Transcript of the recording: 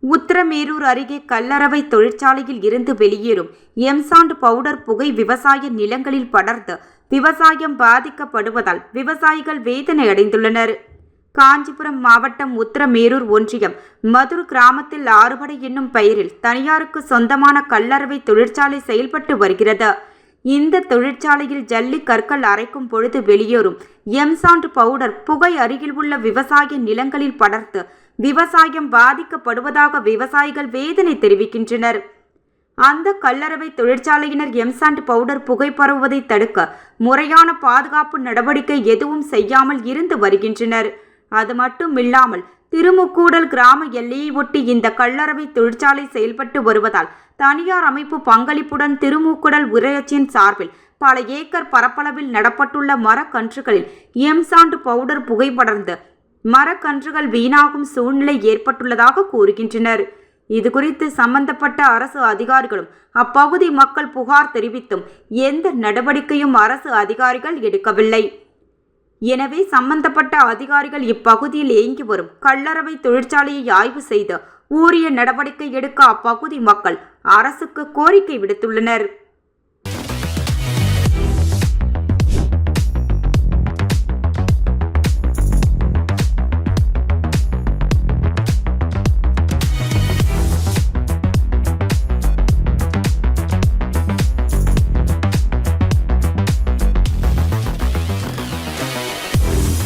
உத்திரமேரூர் அருகே கல்லறவை தொழிற்சாலையில் இருந்து வெளியேறும் எம்சாண்ட் பவுடர் புகை விவசாய நிலங்களில் படர்ந்து விவசாயம் பாதிக்கப்படுவதால் விவசாயிகள் வேதனை அடைந்துள்ளனர். காஞ்சிபுரம் மாவட்டம் உத்திரமேரூர் ஒன்றியம் மதுர் கிராமத்தில் ஆறுபடை என்னும் பெயரில் தனியாருக்கு சொந்தமான கல்லறவை தொழிற்சாலை செயல்பட்டு வருகிறது. இந்த தொழிற்சாலையில் ஜல்லி கற்கள் அரைக்கும் பொழுது வெளியேறும் எம்சாண்ட் பவுடர் புகை அருகில் உள்ள விவசாய நிலங்களில் படர்ந்து விவசாயம் பாதிக்கப்படுவதாக விவசாயிகள் வேதனை தெரிவிக்கின்றனர். அந்த கல்லறவை தொழிற்சாலையினர் எம்சாண்ட் பவுடர் புகை பரவுவதை தடுக்க முறையான பாதுகாப்பு நடவடிக்கை எதுவும் செய்யாமல் இருந்து வருகின்றனர். அது மட்டுமில்லாமல் திருமுக்கூடல் கிராம எல்லையை ஒட்டி இந்த கல்லறவை தொழிற்சாலை செயல்பட்டு வருவதால் தனியார் அமைப்பு பங்களிப்புடன் திருமுக்கூடல் ஊராட்சியின் சார்பில் பல ஏக்கர் பரப்பளவில் நடப்பட்டுள்ள மரக்கன்றுகளில் எம்சாண்ட் பவுடர் புகை படர்ந்து மரக்கன்றுகள் வீணாகும் சூழ்நிலை ஏற்பட்டுள்ளதாக கூறுகின்றனர். இதுகுறித்து சம்பந்தப்பட்ட அரசு அதிகாரிகளும் அப்பகுதி மக்கள் புகார் தெரிவித்தும் எந்த நடவடிக்கையும் அரசு அதிகாரிகள் எடுக்கவில்லை. எனவே சம்பந்தப்பட்ட அதிகாரிகள் இப்பகுதியில் இயங்கி வரும் கல்லறவை தொழிற்சாலையை ஆய்வு செய்து உரிய நடவடிக்கை எடுக்க அப்பகுதி மக்கள் அரசுக்கு கோரிக்கை விடுத்துள்ளனர்.